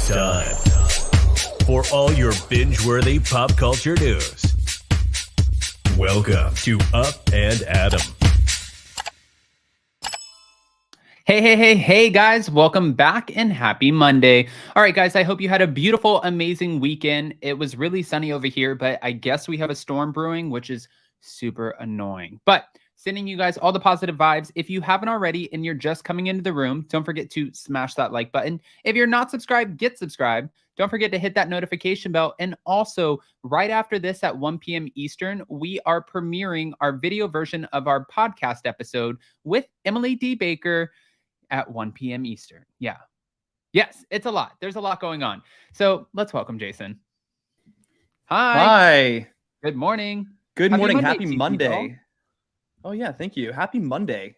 It's time for all your binge-worthy pop culture news. Welcome to Up and Adam. Hey, guys. Welcome back and happy Monday. All right, guys, I hope you had a beautiful, amazing weekend. It was really sunny over here, but I guess we have a storm brewing, which is super annoying. But sending you guys all the positive vibes. If you haven't already and you're just coming into the room, don't forget to smash that like button. If you're not subscribed, get subscribed. Don't forget to hit that notification bell. And also, right after this at 1 p.m. Eastern, we are premiering our video version of our podcast episode with Emily D. Baker at 1 p.m. Eastern. Yeah. Yes, it's a lot. There's a lot going on. So let's welcome Jason. Hi. Good morning. Good morning. Happy Happy Monday. Oh yeah, thank you. Happy Monday.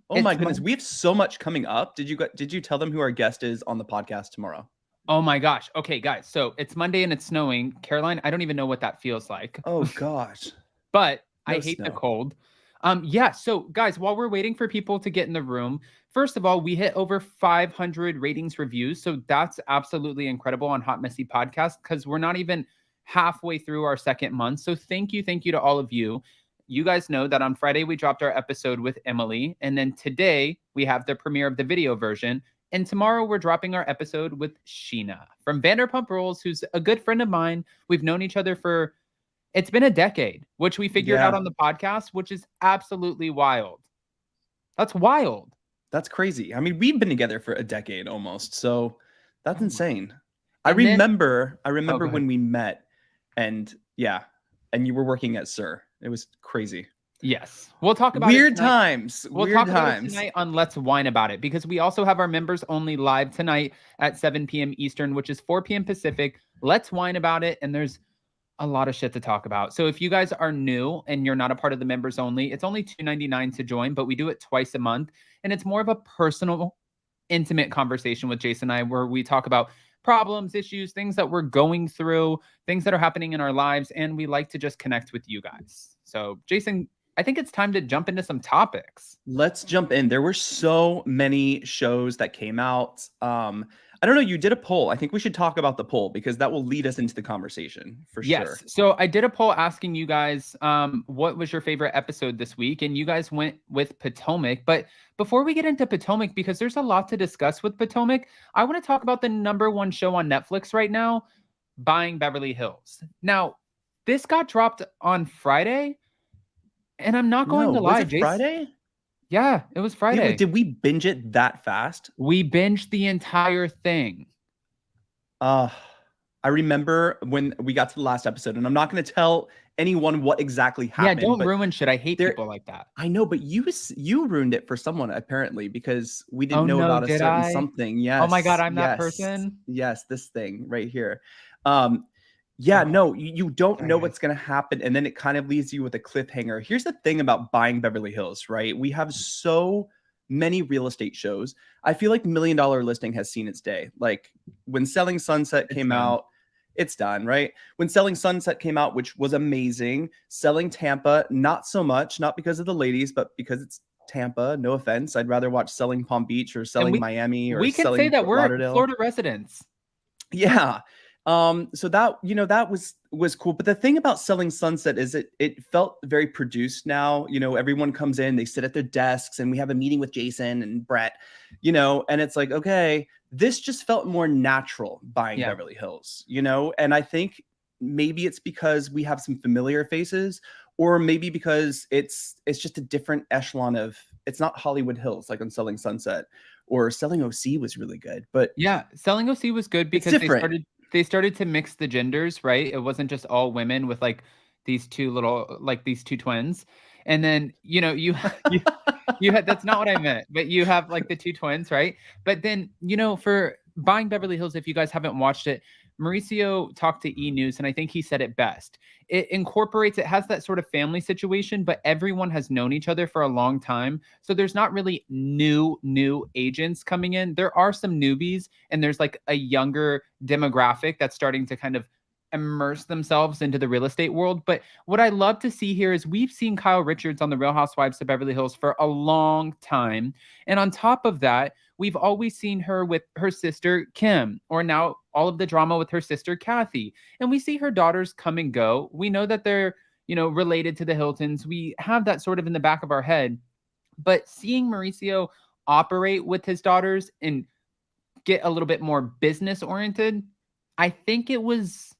Oh my goodness, we have so much coming up. Did you tell them who our guest is on the podcast tomorrow? Oh my gosh. Okay, guys. So it's Monday and it's snowing. Caroline, I don't even know what that feels like. Oh gosh. But No I hate snow. the cold. Yeah, so guys, while we're waiting for people to get in the room, first of all, we hit over 500 ratings reviews. So that's absolutely incredible on Hot Messy Podcast because we're not even halfway through our second month. So thank you to all of you. You guys know that on Friday we dropped our episode with Emily, and then today we have the premiere of the video version, and tomorrow we're dropping our episode with Sheena from Vanderpump Rules, who's a good friend of mine. We've known each other for, it's been a decade, which we figured out on the podcast, which is absolutely wild. That's wild. That's crazy. I mean, we've been together for a decade almost, so that's insane. I remember when we met, and you were working at Sir. It was crazy. Yes. We'll talk about weird it tonight. times. We'll talk about it tonight on Let's Whine About It, because we also have our members only live tonight at 7 p.m. Eastern, which is 4 p.m. Pacific. Let's Whine About It. And there's a lot of shit to talk about. So if you guys are new and you're not a part of the members only, it's only $2.99 to join, but we do it twice a month. And it's more of a personal, intimate conversation with Jason and I, where we talk about problems, issues, things that we're going through, things that are happening in our lives. And we like to just connect with you guys. So Jason, I think it's time to jump into some topics. Let's jump in. There were so many shows that came out. I don't know. You did a poll. I think we should talk about the poll because that will lead us into the conversation for sure. Yes. So I did a poll asking you guys, what was your favorite episode this week? And you guys went with Potomac. But before we get into Potomac, because there's a lot to discuss with Potomac, I want to talk about the #1 show on Netflix right now, Buying Beverly Hills. Now, this got dropped on Friday, and I'm not going to lie, Jason. Friday? Yeah, it was Friday. Did we binge it that fast? We binged the entire thing. I remember when we got to the last episode, and I'm not going to tell anyone what exactly happened. Yeah, don't ruin shit. I hate people like that. I know, but you ruined it for someone apparently because we didn't know about a certain something. Yes. Oh my God, I'm that person. Yes, this thing right here. No, you don't know what's going to happen. And then it kind of leaves you with a cliffhanger. Here's the thing about Buying Beverly Hills, right? We have so many real estate shows. I feel like $1 Million Listing has seen its day. Like when Selling Sunset came out, it's done, right? When Selling Sunset came out, which was amazing. Selling Tampa, not so much, not because of the ladies, but because it's Tampa. No offense. I'd rather watch Selling Palm Beach or Selling Miami or we can Selling say that we're Lauderdale. Florida residents. Yeah. So that was cool. But the thing about Selling Sunset is it felt very produced now. Everyone comes in, they sit at their desks, and we have a meeting with Jason and Brett, and it's like, okay, this just felt more natural Buying Beverly Hills, and I think maybe it's because we have some familiar faces, or maybe because it's just a different echelon of, it's not Hollywood Hills like on Selling Sunset, or Selling OC was really good. But yeah, Selling OC was good because they started to mix the genders, right? It wasn't just all women with like these two twins. And then, you had, that's not what I meant, but you have like the two twins, right? But then, for Buying Beverly Hills, if you guys haven't watched it, Mauricio talked to E! News, and I think he said it best. It has that sort of family situation, but everyone has known each other for a long time. So there's not really new agents coming in. There are some newbies, and there's like a younger demographic that's starting to kind of immerse themselves into the real estate world. But what I love to see here is we've seen Kyle Richards on the Real Housewives of Beverly Hills for a long time. And on top of that, we've always seen her with her sister, Kim, or now all of the drama with her sister, Kathy. And we see her daughters come and go. We know that they're, related to the Hiltons. We have that sort of in the back of our head. But seeing Mauricio operate with his daughters and get a little bit more business oriented, I think it was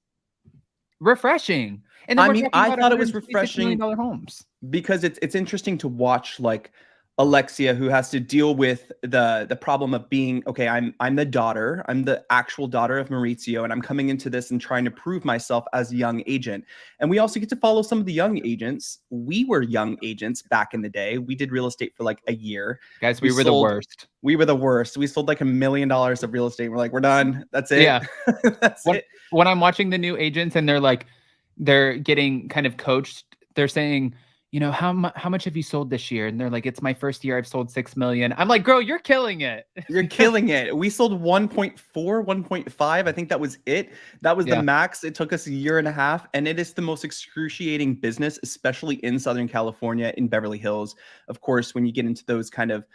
refreshing. And then I thought it was refreshing $156 million homes. because it's interesting to watch like Alexia, who has to deal with the problem of being, okay, I'm the daughter, I'm the actual daughter of Maurizio, and I'm coming into this and trying to prove myself as a young agent. And we also get to follow some of the young agents. We were young agents back in the day. We did real estate for like a year. Guys, we were the worst. We were the worst. We sold like $1 million of real estate. We're like, we're done. That's it. Yeah. That's it. When I'm watching the new agents and they're getting kind of coached, they're saying, how much have you sold this year? And they're like, it's my first year. I've sold 6 million. I'm like, girl, you're killing it. You're killing it. We sold 1.4, 1.5. I think that was it. That was the max. It took us a year and a half. And it is the most excruciating business, especially in Southern California, in Beverly Hills. Of course, when you get into those kind of,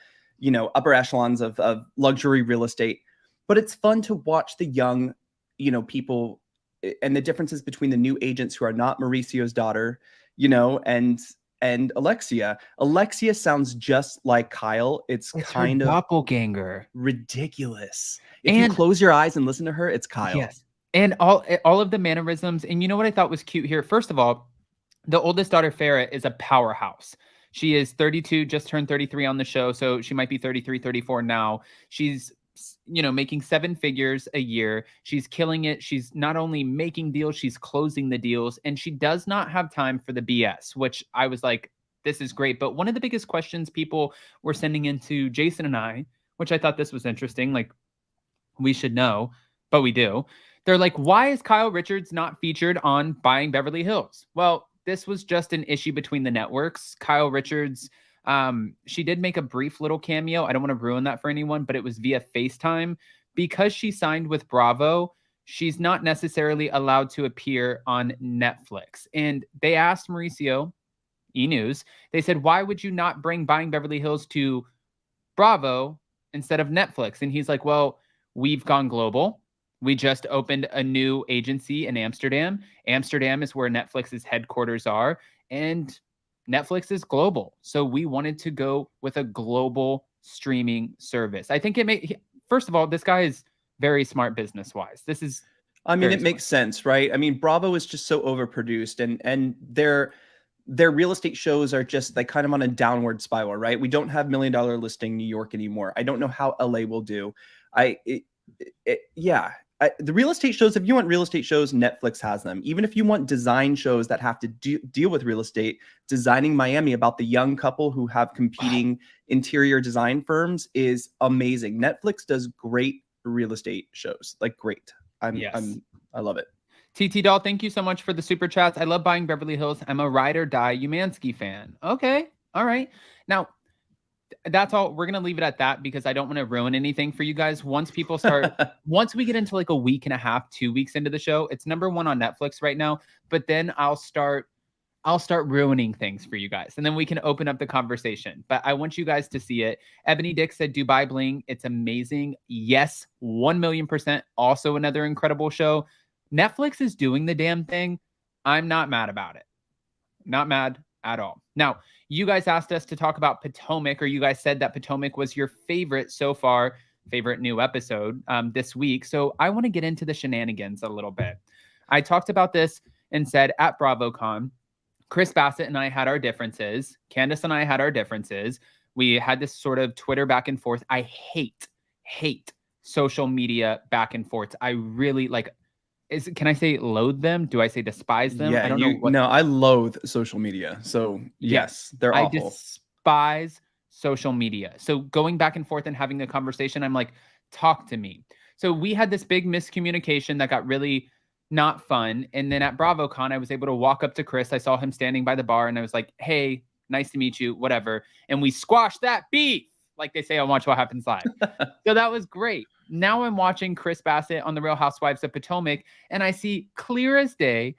upper echelons of luxury real estate. But it's fun to watch the young, people and the differences between the new agents who are not Mauricio's daughter, and Alexia. Alexia sounds just like Kyle. It's kind of doppelganger. Ridiculous. If you close your eyes and listen to her, it's Kyle. Yes. And all of the mannerisms. And you know what I thought was cute here? First of all, the oldest daughter, Farrah, is a powerhouse. She is 32, just turned 33 on the show. So she might be 33, 34 now. She's making 7 figures a year. She's killing it. She's not only making deals, she's closing the deals, and she does not have time for the BS, which I was like, this is great. But one of the biggest questions people were sending into Jason and I, which I thought this was interesting, like we should know, but we do. They're like, why is Kyle Richards not featured on Buying Beverly Hills? Well, this was just an issue between the networks. Kyle Richards, she did make a brief little cameo. I don't want to ruin that for anyone, but it was via FaceTime. Because she signed with Bravo, she's not necessarily allowed to appear on Netflix. And they asked Mauricio, E! News, they said, why would you not bring Buying Beverly Hills to Bravo instead of Netflix? And he's like, well, we've gone global. We just opened a new agency in Amsterdam. Amsterdam is where Netflix's headquarters are. And Netflix is global. So we wanted to go with a global streaming service. I think first of all, this guy is very smart business-wise. It makes sense, right? I mean, Bravo is just so overproduced, and their real estate shows are just like kind of on a downward spiral, right? We don't have $1 Million Listing New York anymore. I don't know how LA will do. The real estate shows, if you want real estate shows, Netflix has them. Even if you want design shows that have to deal with real estate, Designing Miami, about the young couple who have competing interior design firms, is amazing. Netflix does great real estate shows, like great. I love it. TT Doll, thank you so much for the super chats. I love Buying Beverly Hills. I'm a ride or die Umansky fan. Okay. All right. Now, that's all. We're going to leave it at that because I don't want to ruin anything for you guys. Once we get into like a week and a half, 2 weeks into the show, it's #1 on Netflix right now. But then I'll start ruining things for you guys, and then we can open up the conversation. But I want you guys to see it. Ebony Dick said Dubai Bling. It's amazing. Yes, 1,000,000%. Also another incredible show. Netflix is doing the damn thing. I'm not mad about it. Not mad at all. Now, you guys asked us to talk about Potomac, or you guys said that Potomac was your favorite so far, favorite new episode this week. So I want to get into the shenanigans a little bit. I talked about this and said at BravoCon, Chris Bassett and I had our differences. Candace and I had our differences. We had this sort of Twitter back and forth. I hate social media back and forth. I really can I say loathe them? Do I say despise them? Yeah, I don't know. No, I loathe social media. So yes, they're awful. I despise social media. So going back and forth and having the conversation, I'm like, talk to me. So we had this big miscommunication that got really not fun. And then at BravoCon, I was able to walk up to Chris. I saw him standing by the bar and I was like, hey, nice to meet you, whatever. And we squashed that beef. like they say on Watch What Happens Live. So that was great. Now I'm watching Chris Bassett on The Real Housewives of Potomac, and I see clear as day,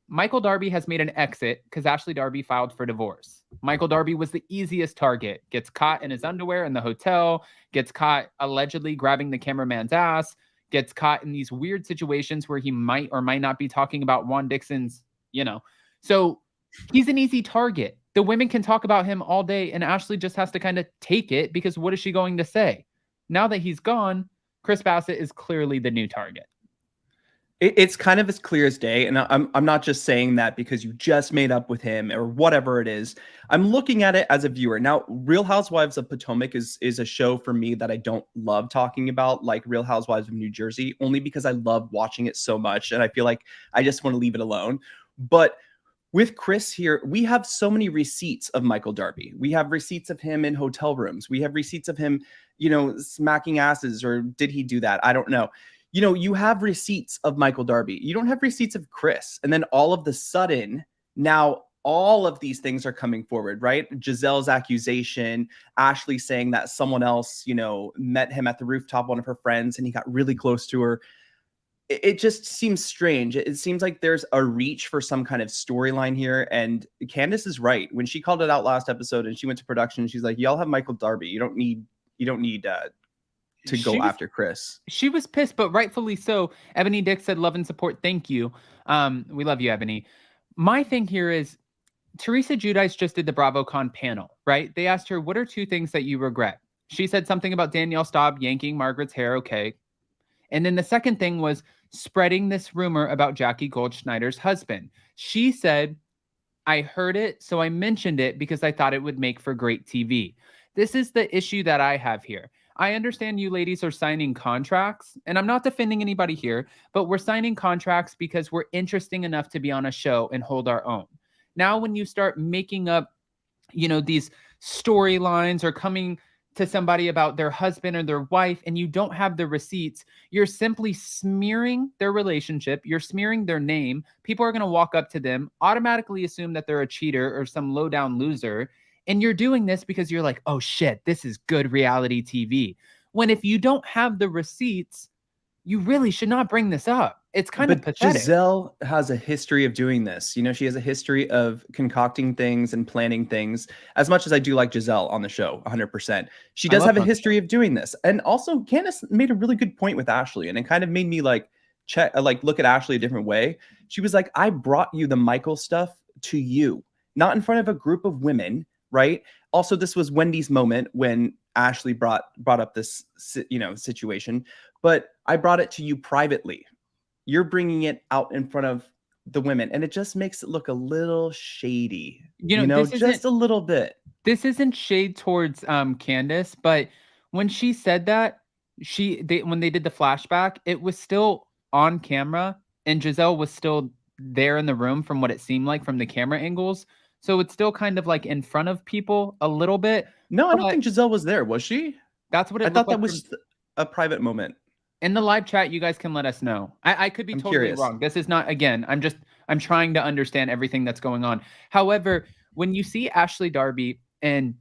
Michael Darby has made an exit because Ashley Darby filed for divorce. Michael Darby was the easiest target. Gets caught in his underwear in the hotel, gets caught allegedly grabbing the cameraman's ass, gets caught in these weird situations where he might or might not be talking about Juan Dixon's, So he's an easy target. The women can talk about him all day, and Ashley just has to kind of take it because what is she going to say? Now that he's gone, Chris Bassett is clearly the new target. It's kind of as clear as day, and I'm not just saying that because you just made up with him or whatever it is. I'm looking at it as a viewer. Now, Real Housewives of Potomac is a show for me that I don't love talking about, like Real Housewives of New Jersey, only because I love watching it so much, and I feel like I just want to leave it alone. But with Chris here, we have so many receipts of Michael Darby. We have receipts of him in hotel rooms. We have receipts of him, smacking asses, or did he do that? I don't know. You have receipts of Michael Darby. You don't have receipts of Chris. And then all of the sudden, now all of these things are coming forward, right? Giselle's accusation, Ashley saying that someone else, met him at the rooftop, one of her friends, and he got really close to her. It just seems strange. It seems like there's a reach for some kind of storyline here. And Candace is right. When she called it out last episode and she went to production, she's like, y'all have Michael Darby. You don't need to go after Chris. She was pissed, but rightfully so. Ebony Dick said, love and support. Thank you. We love you, Ebony. My thing here is Teresa Giudice just did the BravoCon panel, right? They asked her, what are 2 things that you regret? She said something about Danielle Staub yanking Margaret's hair. Okay. And then the second thing was spreading this rumor about Jackie Goldschneider's husband. She said, I heard it, so I mentioned it because I thought it would make for great TV. This is the issue that I have here. I understand you ladies are signing contracts, and I'm not defending anybody here, but we're signing contracts because we're interesting enough to be on a show and hold our own. Now, when you start making up, these storylines or coming to somebody about their husband or their wife, and you don't have the receipts, you're simply smearing their relationship. You're smearing their name. People are going to walk up to them, automatically assume that they're a cheater or some low-down loser. And you're doing this because you're like, oh shit, this is good reality TV. When if you don't have the receipts, you really should not bring this up. It's kind of pathetic. Giselle has a history of doing this. She has a history of concocting things and planning things. As much as I do like Giselle on the show, 100%. She does have a history of doing this. And also, Candace made a really good point with Ashley, and it kind of made me look at Ashley a different way. She was like, I brought you the Michael stuff to you, not in front of a group of women. Right. Also, this was Wendy's moment when Ashley brought up this, situation, but I brought it to you privately. You're bringing it out in front of the women, and it just makes it look a little shady, just a little bit. This isn't shade towards Candace, but when she said that, when they did the flashback, it was still on camera, and Giselle was still there in the room from what it seemed like from the camera angles. So it's still kind of like in front of people a little bit. No, I don't think Giselle was there. Was she? That's what I thought that was a private moment. In the live chat, you guys can let us know. I could be totally wrong. This is not, again, I'm trying to understand everything that's going on. However, when you see Ashley Darby and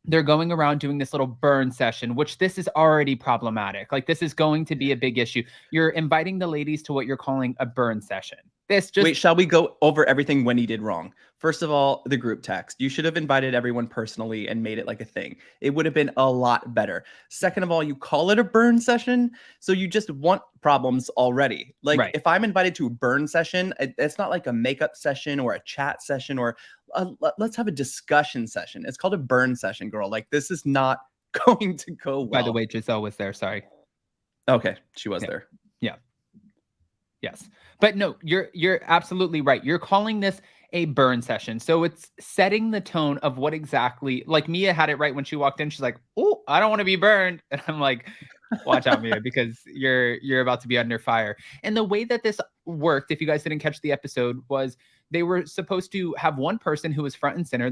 they're going around doing this little burn session, which this is already problematic. Like, this is going to be a big issue. You're inviting the ladies to what you're calling a burn session. Wait, shall we go over everything Wendy did wrong? First of all, the group text. You should have invited everyone personally and made it like a thing. It would have been a lot better. Second of all, you call it a burn session, so you just want problems already. Like, right. If I'm invited to a burn session, it's not like a makeup session or a chat session or let's have a discussion session. It's called a burn session, girl. Like, this is not going to go well. By the way, Giselle was there. Sorry. Okay, she was there. Yeah. Yes. But no, you're absolutely right. You're calling this a burn session. So it's setting the tone of what exactly, like Mia had it right when she walked in. She's like, oh, I don't want to be burned. And I'm like, watch out, Mia, because you're about to be under fire. And the way that this worked, if you guys didn't catch the episode, was they were supposed to have one person who was front and center.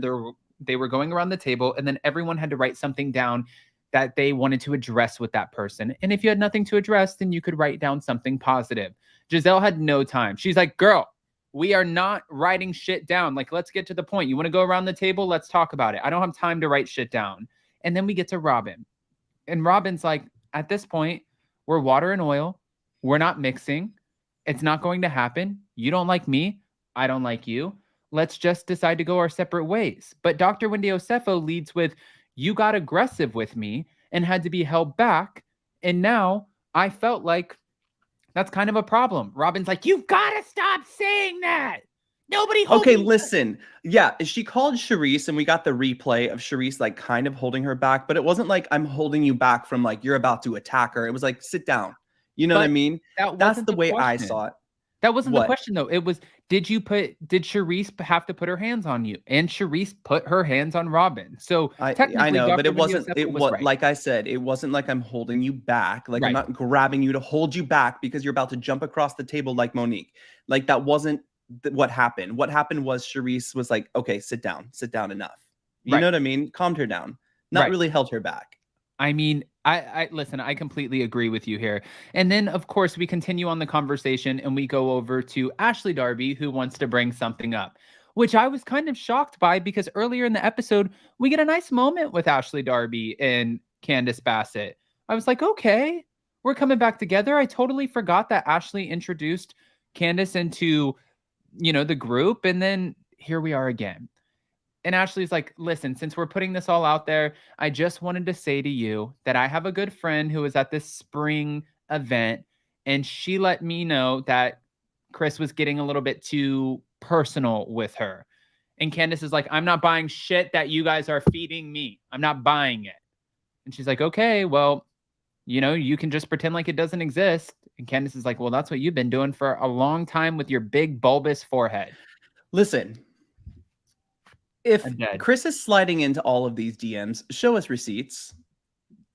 They were going around the table, and then everyone had to write something down that they wanted to address with that person. And if you had nothing to address, then you could write down something positive. Giselle had no time. She's like, girl, we are not writing shit down. Like, let's get to the point. You want to go around the table? Let's talk about it. I don't have time to write shit down. And then we get to Robin. And Robin's like, at this point, we're water and oil. We're not mixing. It's not going to happen. You don't like me. I don't like you. Let's just decide to go our separate ways. But Dr. Wendy Osefo leads with, you got aggressive with me and had to be held back. And now I felt like that's kind of a problem. Robin's like, you've got to stop saying that. Nobody holds Okay, listen. Yeah, she called Charisse, and we got the replay of Charisse like kind of holding her back, but it wasn't like I'm holding you back from like you're about to attack her. It was like, sit down. You know what I mean? That's the way I saw it. That wasn't the question though. It was, did Charisse have to put her hands on you? And Charisse put her hands on Robin. So technically, I know, Dr. but it Wendy wasn't, Osefo was right. like I said, it wasn't like I'm holding you back. Like I'm not grabbing you to hold you back because you're about to jump across the table like Monique. Like that wasn't what happened. What happened was Charisse was like, okay, sit down enough. You know what I mean? Calmed her down, not really held her back. I mean, I listen, I completely agree with you here. And then of course we continue on the conversation and we go over to Ashley Darby, who wants to bring something up, which I was kind of shocked by because earlier in the episode, we get a nice moment with Ashley Darby and Candace Bassett. I was like, okay, we're coming back together. I totally forgot that Ashley introduced Candace into, you know, the group. And then here we are again. And Ashley's like, listen, since we're putting this all out there, I just wanted to say to you that I have a good friend who was at this spring event, and she let me know that Chris was getting a little bit too personal with her. And Candace is like, I'm not buying shit that you guys are feeding me. I'm not buying it. And she's like, okay, well, you know, you can just pretend like it doesn't exist. And Candace is like, well, that's what you've been doing for a long time with your big bulbous forehead. Listen. If Chris is sliding into all of these DMs, show us receipts.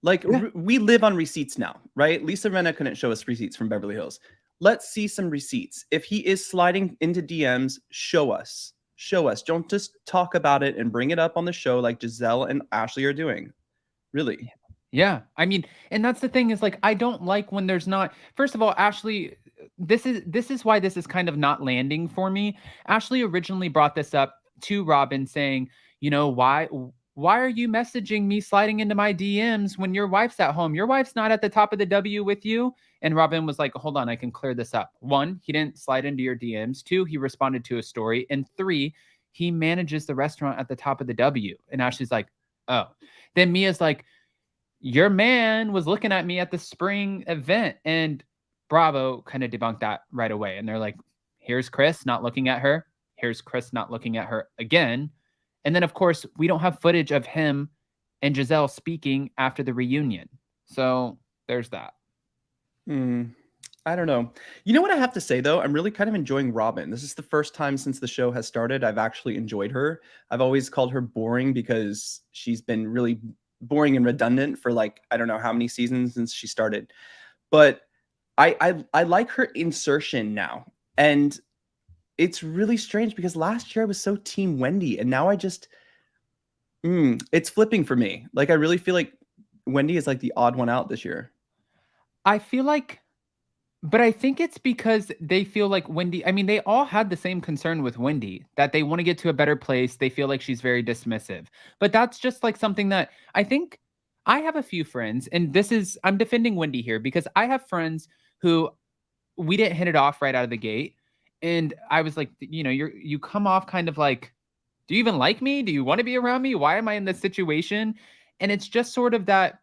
Like we live on receipts now, right? Lisa Rinna couldn't show us receipts from Beverly Hills. Let's see some receipts. If he is sliding into DMs, show us. Show us. Don't just talk about it and bring it up on the show like Giselle and Ashley are doing. Really. Yeah. I mean, and that's the thing is like, I don't like when there's not, first of all, Ashley, this is why this is kind of not landing for me. Ashley originally brought this up to Robin saying, you know, why are you messaging me sliding into my DMs when your wife's at home? Your wife's not at the top of the W with you. And Robin was like, hold on, I can clear this up. 1, he didn't slide into your DMs. 2, he responded to a story. And 3, he manages the restaurant at the top of the W. And Ashley's like, oh. Then Mia's like, your man was looking at me at the spring event. And Bravo kind of debunked that right away. And they're like, here's Chris not looking at her. Here's Chris not looking at her again. And then, of course, we don't have footage of him and Giselle speaking after the reunion. So there's that. I don't know. You know what I have to say, though? I'm really kind of enjoying Robin. This is the first time since the show has started I've actually enjoyed her. I've always called her boring because she's been really boring and redundant for like, I don't know how many seasons since she started. But I like her insertion now. And it's really strange because last year I was so team Wendy and now I just, it's flipping for me. Like, I really feel like Wendy is like the odd one out this year. I feel like, but I think it's because they feel like Wendy, I mean, they all had the same concern with Wendy, that they want to get to a better place. They feel like she's very dismissive, but that's just like something that I think I have a few friends, and I'm defending Wendy here because I have friends who we didn't hit it off right out of the gate. And I was like, you know, you come off kind of like, do you even like me? Do you want to be around me? Why am I in this situation? And it's just sort of that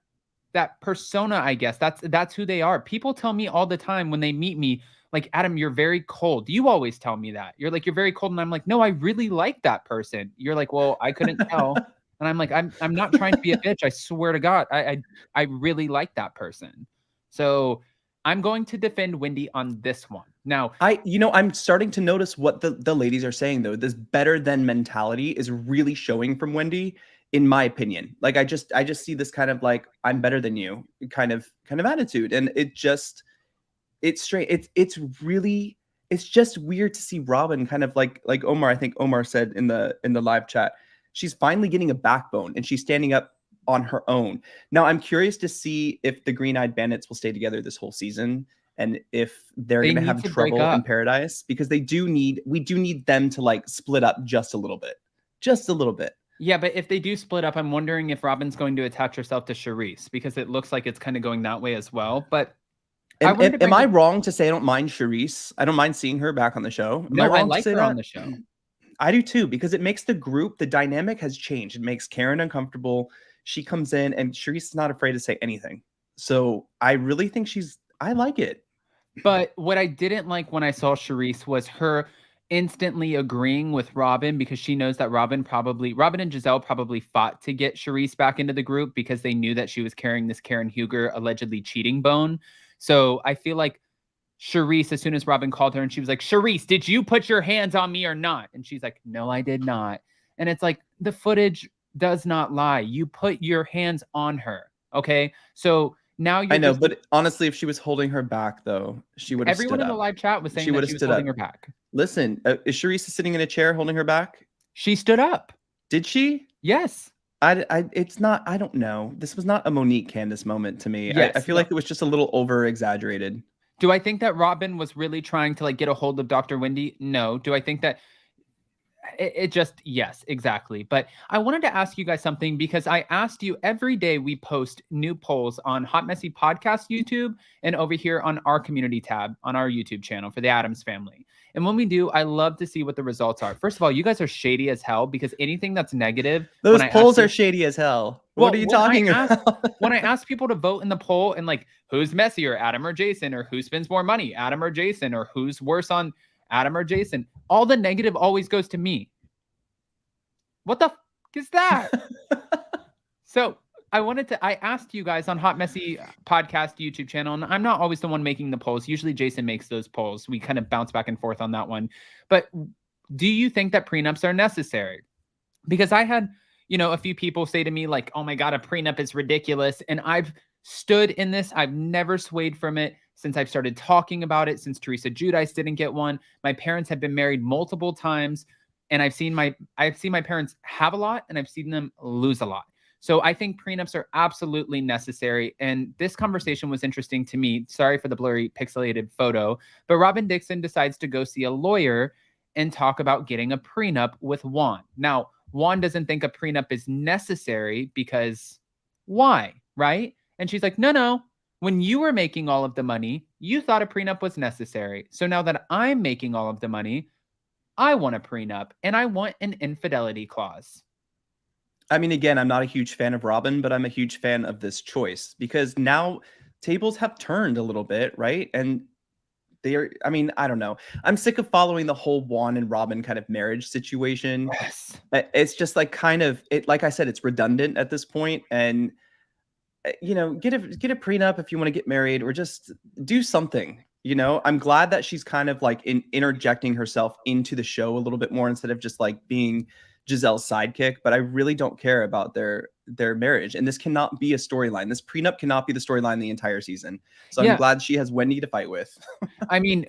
persona, I guess. That's who they are. People tell me all the time when they meet me, like, Adam, you're very cold. You always tell me that. You're like, you're very cold. And I'm like, no, I really like that person. You're like, well, I couldn't tell. And I'm like, I'm not trying to be a bitch. I swear to God, I really like that person. So I'm going to defend Wendy on this one. Now, I'm starting to notice what the ladies are saying, though. This better than mentality is really showing from Wendy, in my opinion. Like, I just see this kind of like, I'm better than you kind of attitude. And it's straight. It's just weird to see Robin kind of like Omar, I think Omar said in the live chat, she's finally getting a backbone and she's standing up on her own. Now, I'm curious to see if the Green-Eyed Bandits will stay together this whole season and if they're going to have trouble in Paradise, because we do need them to like split up just a little bit. Yeah, but if they do split up, I'm wondering if Robin's going to attach herself to Charisse, because it looks like it's kind of going that way as well. But I wanted to Am bring I up, wrong to say I don't mind Charisse? I don't mind seeing her back on the show. Am I no, I wrong to like say her on that? the show. I do too, because it makes the dynamic has changed. It makes Karen uncomfortable. She comes in and Charisse is not afraid to say anything. So I really think I like it. But what I didn't like when I saw Charisse was her instantly agreeing with Robin, because she knows that Robin and Giselle probably fought to get Charisse back into the group because they knew that she was carrying this Karen Huger allegedly cheating bone. So I feel like Charisse, as soon as Robin called her and she was like, Charisse, did you put your hands on me or not? And she's like, no, I did not. And it's like, the footage does not lie. You put your hands on her. Okay. So now I know, but honestly, if she was holding her back, though, she would have stood up. Everyone in the live chat was saying She that would she have was stood holding up. her back. Listen, is Charisse sitting in a chair holding her back? She stood up. Did she? Yes. It's not, I don't know. This was not a Monique Candace moment to me. Yes, I feel like it was just a little over exaggerated. Do I think that Robin was really trying to like get a hold of Dr. Wendy? No. Do I think that it just, yes, exactly. But I wanted to ask you guys something, because I asked you, every day we post new polls on Hot Messy Podcast YouTube and over here on our community tab on our YouTube channel for the Addams family. And when we do, I love to see what the results are. First of all, you guys are shady as hell, because anything that's negative, those polls are shady as hell. What are you talking about? When I ask people to vote in the poll and like, who's messier, Adam or Jason, or who spends more money, Adam or Jason, or who's worse on Adam or Jason, all the negative always goes to me. What the is that? So I asked you guys on Hot Messy Podcast YouTube channel, and I'm not always the one making the polls. Usually Jason makes those polls. We kind of bounce back and forth on that one. But do you think that prenups are necessary? Because I had, a few people say to me like, oh my God, a prenup is ridiculous. And I've stood in this. I've never swayed from it since I've started talking about it, since Teresa Giudice didn't get one. My parents have been married multiple times, and I've seen my parents have a lot, and I've seen them lose a lot. So I think prenups are absolutely necessary. And this conversation was interesting to me. Sorry for the blurry pixelated photo, but Robin Dixon decides to go see a lawyer and talk about getting a prenup with Juan. Now, Juan doesn't think a prenup is necessary because why, right? And she's like, no. When you were making all of the money, you thought a prenup was necessary. So now that I'm making all of the money, I want a prenup, and I want an infidelity clause. I mean, again, I'm not a huge fan of Robin, but I'm a huge fan of this choice, because now tables have turned a little bit, right? And I don't know. I'm sick of following the whole Juan and Robin kind of marriage situation. Yes. It's just like like I said, it's redundant at this point. And get a prenup if you want to get married, or just do something. I'm glad that she's kind of like interjecting herself into the show a little bit more, instead of just like being Giselle's sidekick. But I really don't care about their marriage, and this cannot be a storyline. This prenup cannot be the storyline the entire season. So I'm glad she has Wendy to fight with. I mean,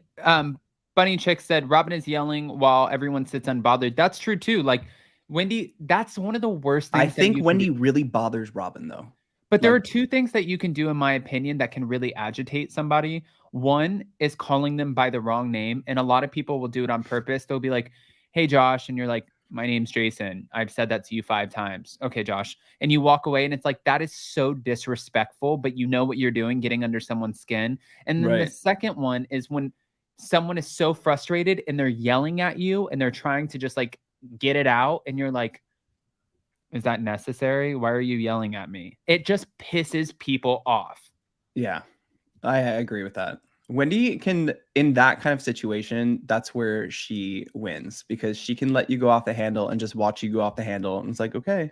Bunny Chick said Robin is yelling while everyone sits unbothered. That's true too. Like Wendy, that's one of the worst things. I think Wendy really bothers Robin though. But there are two things that you can do, in my opinion, that can really agitate somebody. One is calling them by the wrong name. And a lot of people will do it on purpose. They'll be like, hey, Josh. And you're like, my name's Jason. I've said that to you 5 times. Okay, Josh. And you walk away, and it's like, that is so disrespectful, but you know what you're doing, getting under someone's skin. And then the second one is when someone is so frustrated and they're yelling at you and they're trying to just like get it out. And you're like, is that necessary? Why are you yelling at me? It just pisses people off. Yeah, I agree with that. Wendy can, in that kind of situation, that's where she wins, because she can let you go off the handle and just watch you go off the handle. And it's like, okay.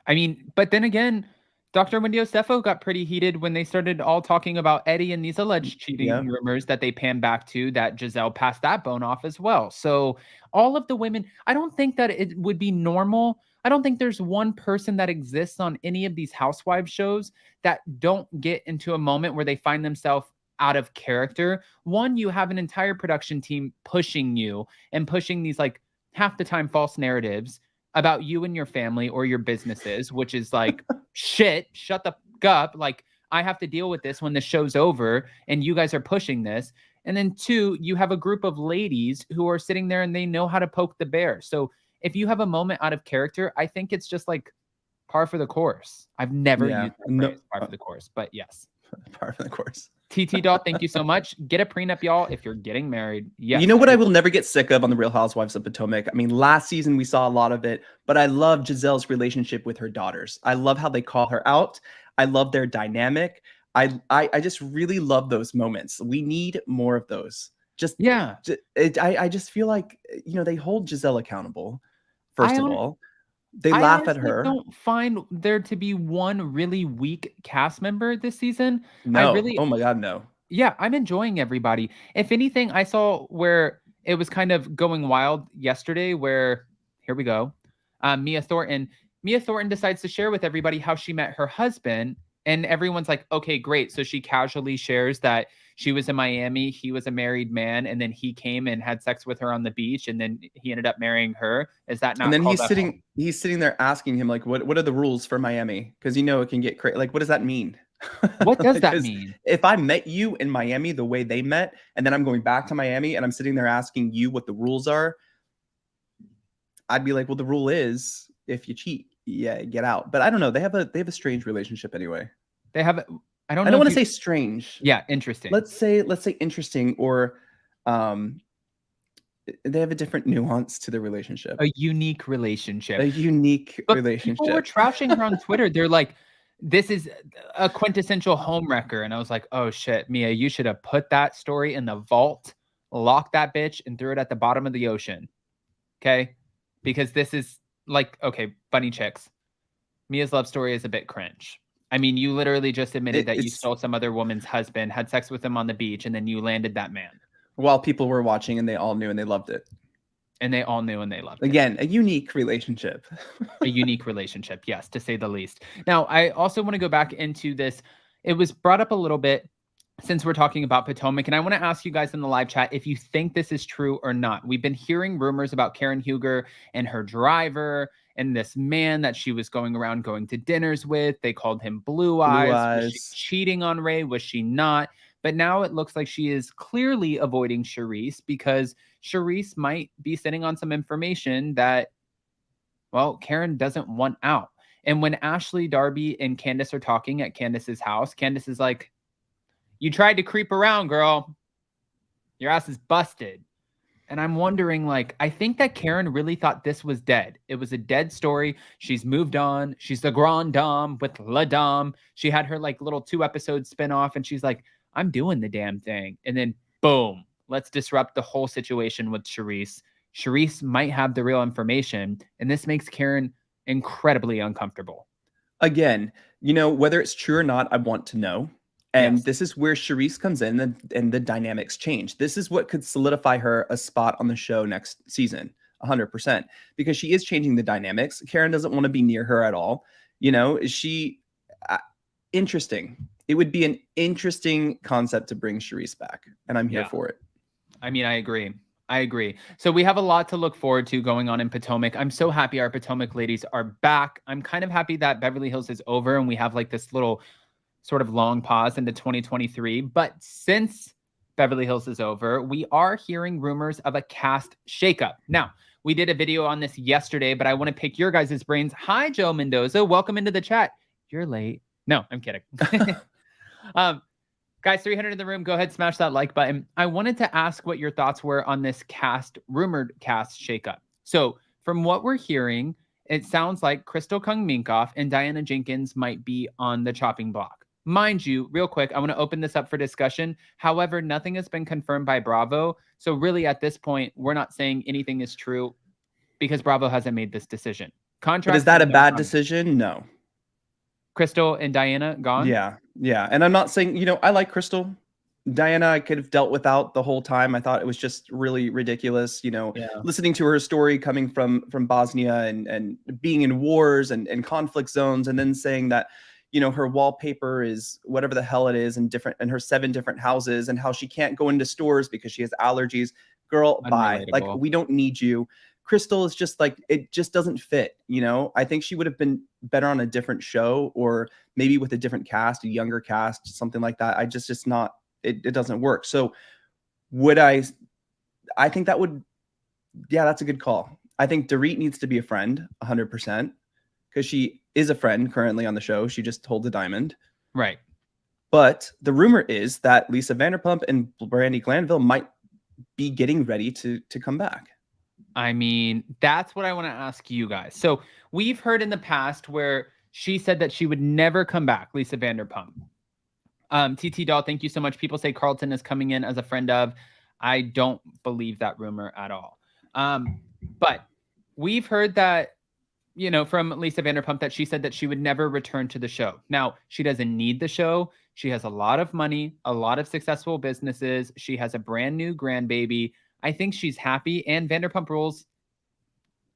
I mean, but then again, Dr. Wendy Ostefo got pretty heated when they started all talking about Eddie and these alleged cheating rumors that they panned back to, that Giselle passed that bone off as well. So all of the women, I don't think that it would be normal. I don't think there's one person that exists on any of these housewives shows that don't get into a moment where they find themselves out of character. One, you have an entire production team pushing you and pushing these like half the time false narratives about you and your family or your businesses, which is like, shit, shut the fuck up. Like, I have to deal with this when the show's over and you guys are pushing this. And then 2, you have a group of ladies who are sitting there and they know how to poke the bear. So if you have a moment out of character, I think it's just like par for the course. I've never used that phrase, par for the course, but yes. Par for the course. TT Doll, thank you so much. Get a prenup, y'all, if you're getting married. Yes. You know what I will never get sick of on the Real Housewives of Potomac? I mean, last season we saw a lot of it, but I love Giselle's relationship with her daughters. I love how they call her out. I love their dynamic. I just really love those moments. We need more of those. I just feel like, you know, they hold Giselle accountable. First of all, they laugh at her. I don't find there to be one really weak cast member this season. No. Oh my God, no. Yeah, I'm enjoying everybody. If anything, I saw where it was kind of going wild yesterday where, here we go, Mia Thornton decides to share with everybody how she met her husband. And everyone's like, okay, great. So she casually shares that she was in Miami. He was a married man. And then he came and had sex with her on the beach. And then he ended up marrying her. Is that not? And then he's sitting there asking him, like, what are the rules for Miami? Because, you know, it can get crazy. Like, what does that mean? What does that mean? If I met you in Miami the way they met, and then I'm going back to Miami and I'm sitting there asking you what the rules are, I'd be like, well, the rule is if you cheat, yeah, get out. But I don't know. They have a strange relationship anyway. They have. I don't want to say strange. Yeah, interesting. Let's say interesting, or they have a different nuance to the relationship. A unique relationship. A unique relationship. People were trashing her on Twitter. They're like, this is a quintessential homewrecker. And I was like, oh shit, Mia, you should have put that story in the vault, locked that bitch, and threw it at the bottom of the ocean. Okay? Because this is like, okay, bunny chicks. Mia's love story is a bit cringe. I mean, you literally just admitted that you stole some other woman's husband, had sex with him on the beach, and then you landed that man. While people were watching and they all knew and they loved it. And they all knew and they loved it. Again, a unique relationship. A unique relationship, yes, to say the least. Now, I also want to go back into this. It was brought up a little bit since we're talking about Potomac, and I want to ask you guys in the live chat if you think this is true or not. We've been hearing rumors about Karen Huger and her driver and this man that she was going around going to dinners with. They called him Blue Eyes. Was she cheating on Ray? Was she not? But now it looks like she is clearly avoiding Charisse because Charisse might be sitting on some information that, well, Karen doesn't want out. And when Ashley, Darby, and Candace are talking at Candace's house, Candace is like, you tried to creep around, girl. Your ass is busted. And I'm wondering, like, I think that Karen really thought this was dead. It was a dead story. She's moved on. She's the Grande Dame with La Dame. She had her, like, little 2-episode spinoff, and she's like, I'm doing the damn thing. And then, boom, let's disrupt the whole situation with Charisse. Charisse might have the real information, and this makes Karen incredibly uncomfortable. Again, you know, whether it's true or not, I want to know. And yes, this is where Charisse comes in and the dynamics change. This is what could solidify her a spot on the show next season, 100%, because she is changing the dynamics. Karen doesn't want to be near her at all. You know, is she interesting? It would be an interesting concept to bring Charisse back, and I'm here for it. I mean, I agree. So we have a lot to look forward to going on in Potomac. I'm so happy our Potomac ladies are back. I'm kind of happy that Beverly Hills is over and we have like this little sort of long pause into 2023. But since Beverly Hills is over, we are hearing rumors of a cast shakeup. Now, we did a video on this yesterday, but I want to pick your guys' brains. Hi, Joe Mendoza. Welcome into the chat. You're late. No, I'm kidding. Guys, 300 in the room. Go ahead, smash that like button. I wanted to ask what your thoughts were on this rumored cast shakeup. So from what we're hearing, it sounds like Crystal Kung Minkoff and Diana Jenkins might be on the chopping block. Mind you, real quick, I want to open this up for discussion. However, nothing has been confirmed by Bravo. So really at this point, we're not saying anything is true because Bravo hasn't made this decision. But is that a bad decision? No. Crystal and Diana gone? Yeah. And I'm not saying, you know, I like Crystal. Diana, I could have dealt without the whole time. I thought it was just really ridiculous, you know, listening to her story coming from Bosnia and being in wars and conflict zones, and then saying that, you know, her wallpaper is whatever the hell it is and her 7 different houses and how she can't go into stores because she has allergies. Girl, bye. Like, we don't need you. Crystal is just like, it just doesn't fit. You know, I think she would have been better on a different show or maybe with a different cast, a younger cast, something like that. I just not, it doesn't work. So would I think that would, yeah, that's a good call. I think Dorit needs to be a friend 100% because she is a friend currently on the show. She just holds a diamond. Right. But the rumor is that Lisa Vanderpump and Brandi Glanville might be getting ready to come back. I mean, that's what I want to ask you guys. So we've heard in the past where she said that she would never come back, Lisa Vanderpump. TT Doll, thank you so much. People say Carlton is coming in as a friend of. I don't believe that rumor at all. But we've heard that, you know, from Lisa Vanderpump that she said that she would never return to the show. Now, she doesn't need the show. She has a lot of money, a lot of successful businesses. She has a brand new grandbaby. I think she's happy. And Vanderpump Rules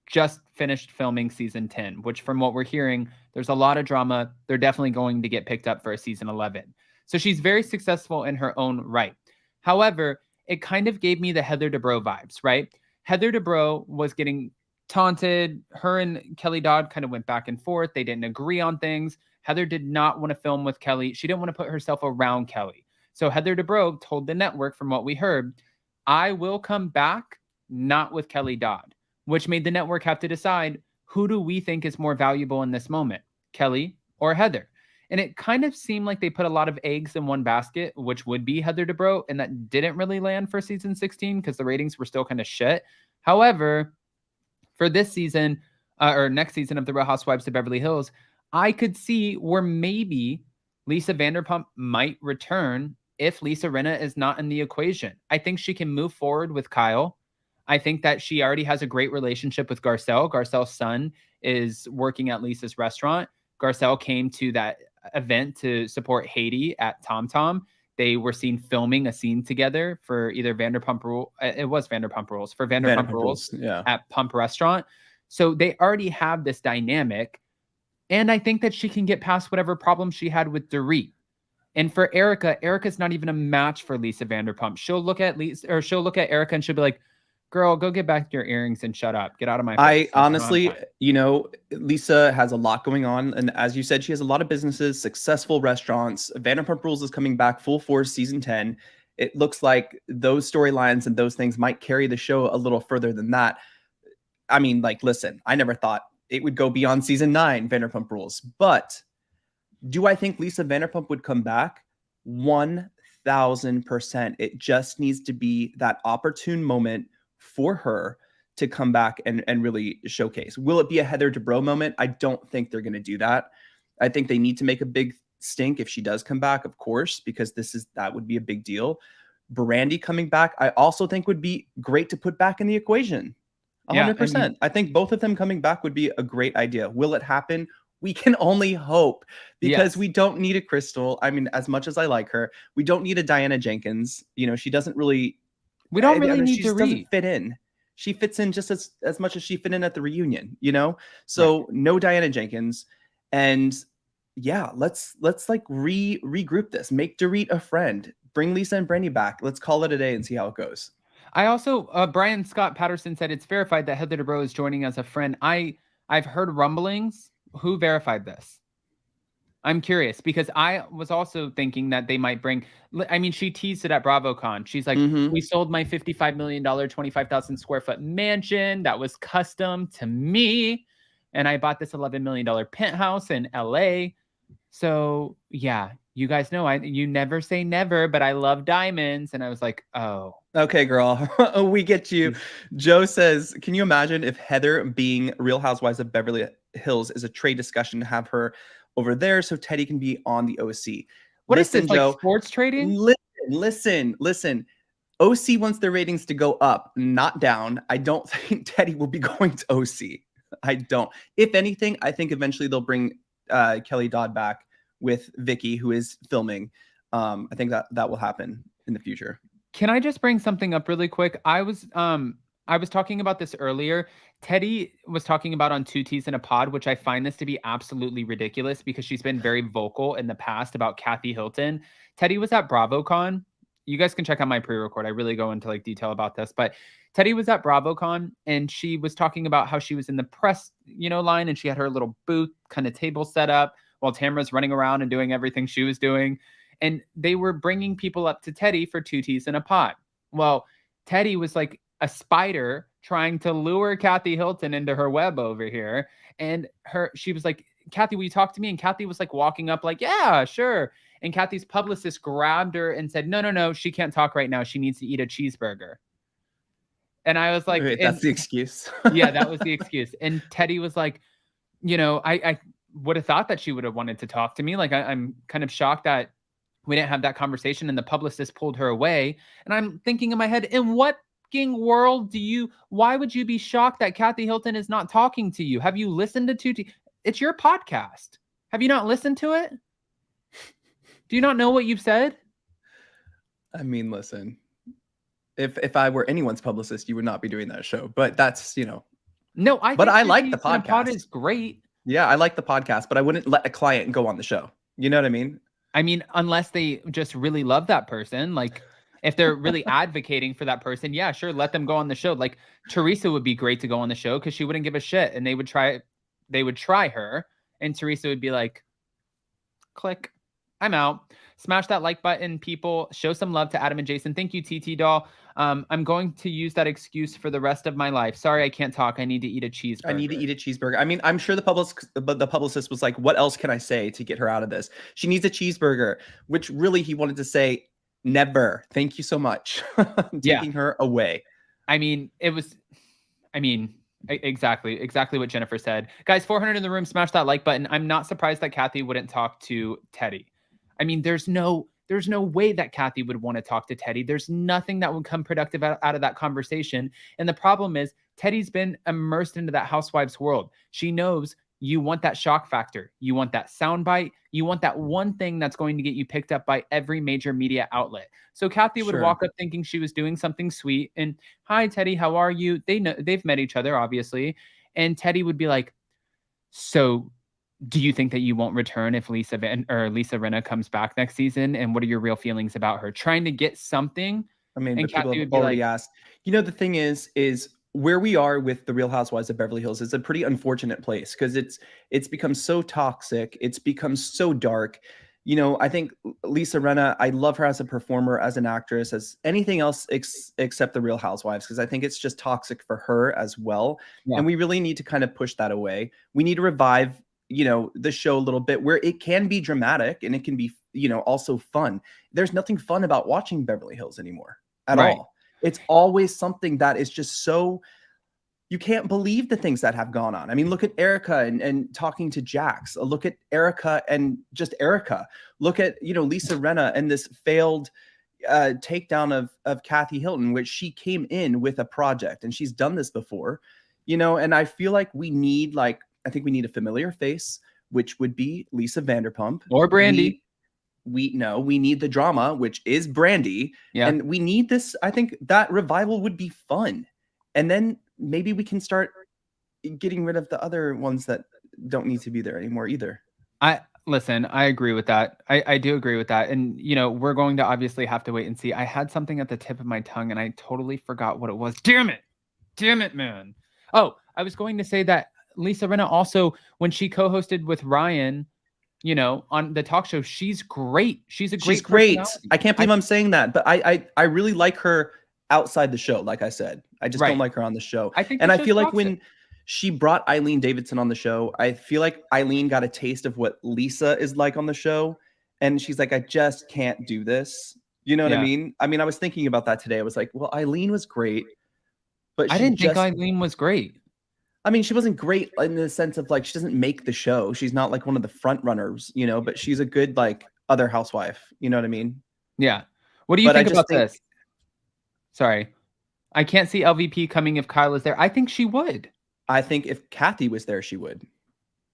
just finished filming season 10, which from what we're hearing, there's a lot of drama. They're definitely going to get picked up for a season 11. So she's very successful in her own right. However, it kind of gave me the Heather Dubrow vibes, right? Heather Dubrow was getting taunted. Her and Kelly Dodd kind of went back and forth. They didn't agree on things. Heather did not want to film with Kelly. She didn't want to put herself around Kelly. So Heather Dubrow told the network, from what we heard, I will come back, not with Kelly Dodd, which made the network have to decide, who do we think is more valuable in this moment, Kelly or Heather? And it kind of seemed like they put a lot of eggs in one basket, which would be Heather Dubrow, and that didn't really land for season 16 because the ratings were still kind of shit. However, for this season, or next season of The Real Housewives of Beverly Hills, I could see where maybe Lisa Vanderpump might return if Lisa Rinna is not in the equation. I think she can move forward with Kyle. I think that she already has a great relationship with Garcelle. Garcelle's son is working at Lisa's restaurant. Garcelle came to that event to support Haiti at Tom Tom. They were seen filming a scene together for either Vanderpump Rules. It was Vanderpump Rules for Vanderpump Rules at Pump Restaurant. So they already have this dynamic. And I think that she can get past whatever problem she had with Dorit. And for Erica, Erica's not even a match for Lisa Vanderpump. She'll look at Lisa, or she'll look at Erica and she'll be like, girl, go get back your earrings and shut up. Get out of my face. I honestly, you know, Lisa has a lot going on. And as you said, she has a lot of businesses, successful restaurants. Vanderpump Rules is coming back full force season 10. It looks like those storylines and those things might carry the show a little further than that. I mean, like, listen, I never thought it would go beyond season 9, Vanderpump Rules. But do I think Lisa Vanderpump would come back? 1000%. It just needs to be that opportune moment for her to come back and really showcase. Will it be a Heather Dubrow moment? I don't think they're going to do that. I think they need to make a big stink if she does come back, of course, because that would be a big deal. Brandi coming back, I also think would be great to put back in the equation. 100%. Yeah, I think both of them coming back would be a great idea. Will it happen? We can only hope, because we don't need a Crystal. I mean, as much as I like her, we don't need a Diana Jenkins. You know, she doesn't really. We don't really need to doesn't fit in. She fits in just as much as she fit in at the reunion, you know? So no Diana Jenkins. And yeah, let's like regroup this. Make Dorit a friend. Bring Lisa and Brandi back. Let's call it a day and see how it goes. I also, Brian Scott Patterson said it's verified that Heather Dubrow is joining as a friend. I've heard rumblings. Who verified this? I'm curious, because I was also thinking that they might bring, I mean, she teased it at BravoCon. She's like, we sold my $55 million, 25,000 square foot mansion that was custom to me. And I bought this $11 million penthouse in LA. So yeah, you guys know, you never say never, but I love diamonds. And I was like, oh. Okay, girl, we get you. Joe says, can you imagine if Heather being Real Housewives of Beverly Hills is a trade discussion to have her over there so Teddy can be on the OC? What is this, Joe, like sports trading? Listen. OC wants their ratings to go up, not down. I don't think Teddy will be going to OC. I don't. If anything, I think eventually they'll bring Kelly Dodd back with Vicky, who is filming. I think that will happen in the future. Can I just bring something up really quick? I was talking about this earlier. Teddy was talking about on Two Teas in a Pod, which I find this to be absolutely ridiculous because she's been very vocal in the past about Kathy Hilton. Teddy was at BravoCon. You guys can check out my pre-record. I really go into like detail about this, but Teddy was at BravoCon and she was talking about how she was in the press, line, and she had her little booth kind of table set up while Tamara's running around and doing everything she was doing. And they were bringing people up to Teddy for Two Teas in a Pod. Well, Teddy was like a spider trying to lure Kathy Hilton into her web over here. And she was like, Kathy, will you talk to me? And Kathy was like walking up like, yeah, sure. And Kathy's publicist grabbed her and said, no, she can't talk right now. She needs to eat a cheeseburger. And I was like, wait, that's the excuse. Yeah, that was the excuse. And Teddy was like, I would have thought that she would have wanted to talk to me. Like, I'm kind of shocked that we didn't have that conversation and the publicist pulled her away. And I'm thinking in my head, in what world why would you be shocked that Kathy Hilton is not talking to you? Have you listened to Tutti? It's your podcast. Have you not listened to it? Do you not know what you've said? I mean, listen, if I were anyone's publicist, you would not be doing that show. But that's, No, I like the podcast. The pod is great. Yeah, I like the podcast, but I wouldn't let a client go on the show. You know what I mean? I mean, unless they just really love that person, like if they're really advocating for that person, yeah, sure, let them go on the show. Like Teresa would be great to go on the show because she wouldn't give a shit, and they would try her, and Teresa would be like, click, I'm out. Smash that like button, people. Show some love to Adam and Jason. Thank you, TT Doll. I'm going to use that excuse for the rest of my life. Sorry, I can't talk. I need to eat a cheeseburger. I mean, I'm sure the publicist was like, what else can I say to get her out of this? She needs a cheeseburger, which really he wanted to say, never. Thank you so much. Taking her away. I mean, exactly what Jennifer said. Guys, 400 in the room, smash that like button. I'm not surprised that Kathy wouldn't talk to Teddy. I mean, there's no way that Kathy would want to talk to Teddy. There's nothing that would come productive out of that conversation. And the problem is Teddy's been immersed into that housewives world. She knows you want that shock factor. You want that soundbite. You want that one thing that's going to get you picked up by every major media outlet. So Kathy would walk up thinking she was doing something sweet. And hi, Teddy, how are you? They've met each other, obviously. And Teddy would be like, so do you think that you won't return if Lisa Rinna comes back next season? And what are your real feelings about her? Trying to get something. I mean, but people have already asked. The thing is where we are with the Real Housewives of Beverly Hills is a pretty unfortunate place because it's become so toxic. It's become so dark. I think Lisa Rinna, I love her as a performer, as an actress, as anything else except the Real Housewives, because I think it's just toxic for her as well. Yeah. And we really need to kind of push that away. We need to revive the show a little bit where it can be dramatic and it can be, also fun. There's nothing fun about watching Beverly Hills anymore at all. It's always something that is just so, you can't believe the things that have gone on. I mean, look at Erica and talking to Jax. Look at Erica and just Erica. Look at, Lisa Rinna and this failed takedown of Kathy Hilton, which she came in with a project and she's done this before, and I feel like we need I think we need a familiar face, which would be Lisa Vanderpump or Brandi. We need the drama, which is Brandi. Yeah. And we need this. I think that revival would be fun. And then maybe we can start getting rid of the other ones that don't need to be there anymore either. I agree with that. I do agree with that. And, we're going to obviously have to wait and see. I had something at the tip of my tongue and I totally forgot what it was. Damn it, man. Oh, I was going to say that Lisa Rinna also, when she co-hosted with Ryan, on the talk show, she's great. She's great. I can't believe I'm saying that, but I really like her outside the show. Like I said, I just don't like her on the show. I feel like when she brought Eileen Davidson on the show, I feel like Eileen got a taste of what Lisa is like on the show. And she's like, I just can't do this. You know what I mean? I mean, I was thinking about that today. I was like, well, Eileen was great, but I didn't think Eileen was great. I mean, she wasn't great in the sense of she doesn't make the show. She's not one of the front runners, but she's a good other housewife. You know what I mean? Yeah. What do you think about this? Sorry. I can't see LVP coming if Kyle is there. I think she would. I think if Kathy was there, she would.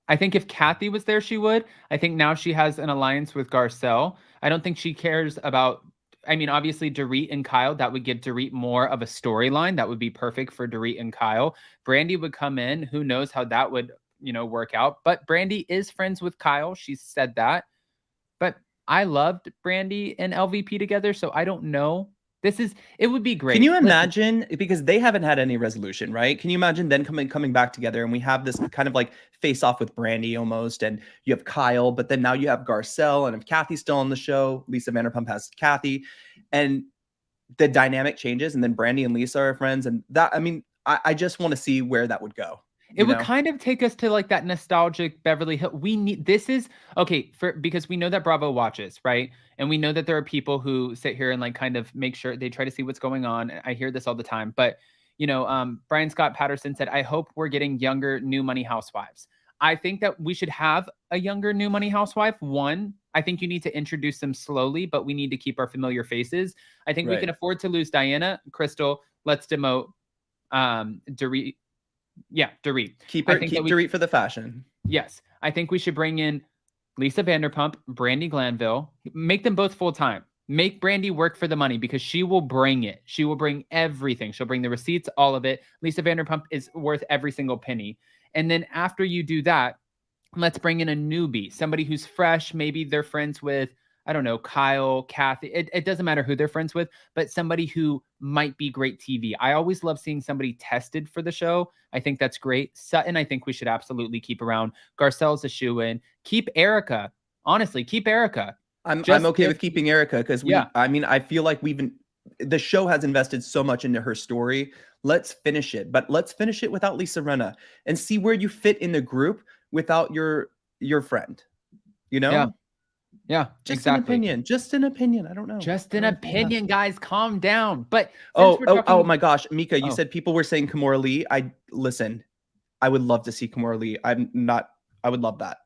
I think if Kathy was there, she would. I think now she has an alliance with Garcelle. I don't think she cares about, obviously Dorit and Kyle, that would give Dorit more of a storyline. That would be perfect for Dorit and Kyle. Brandi would come in. Who knows how that would, work out. But Brandi is friends with Kyle. She said that. But I loved Brandi and LVP together, so I don't know. It would be great. Can you imagine, because they haven't had any resolution, right? Can you imagine then coming back together and we have this kind of face off with Brandi almost, and you have Kyle, but then now you have Garcelle, and if Kathy's still on the show, Lisa Vanderpump has Kathy, and the dynamic changes, and then Brandi and Lisa are friends, and that, I just want to see where that would go. It would kind of take us to like that nostalgic Beverly Hills. We need, this is okay because we know that Bravo watches, right? And we know that there are people who sit here and like kind of make sure they try to see what's going on. I hear this all the time, but you know, Brian Scott Patterson said, I hope we're getting younger new money housewives. I think that we should have a younger new money housewife. One, I think you need to introduce them slowly, but we need to keep our familiar faces. I think we can afford to lose Diana, Crystal. Let's demote Dorit. Yeah, Dorit. Keep Dorit for the fashion. Yes. I think we should bring in Lisa Vanderpump, Brandi Glanville, make them both full-time. Make Brandi work for the money because she will bring it. She will bring everything. She'll bring the receipts, all of it. Lisa Vanderpump is worth every single penny. And then after you do that, let's bring in a newbie, somebody who's fresh. Maybe they're friends with, I don't know, Kyle, Kathy. It doesn't matter who they're friends with, but somebody who might be great TV. I always love seeing somebody tested for the show. I think that's great. Sutton, I think we should absolutely keep around. Garcelle's a shoo-in. Keep Erica. Honestly, keep Erica. I'm okay with keeping Erica because I mean, I feel like the show has invested so much into her story. Let's finish it, but let's finish it without Lisa Rinna and see where you fit in the group without your friend. You know? Yeah, just an opinion. Just an opinion. I don't know. Just an opinion, guys. Calm down. But oh my gosh, Mika, you said people were saying Kimora Lee. I would love to see Kimora Lee. I would love that.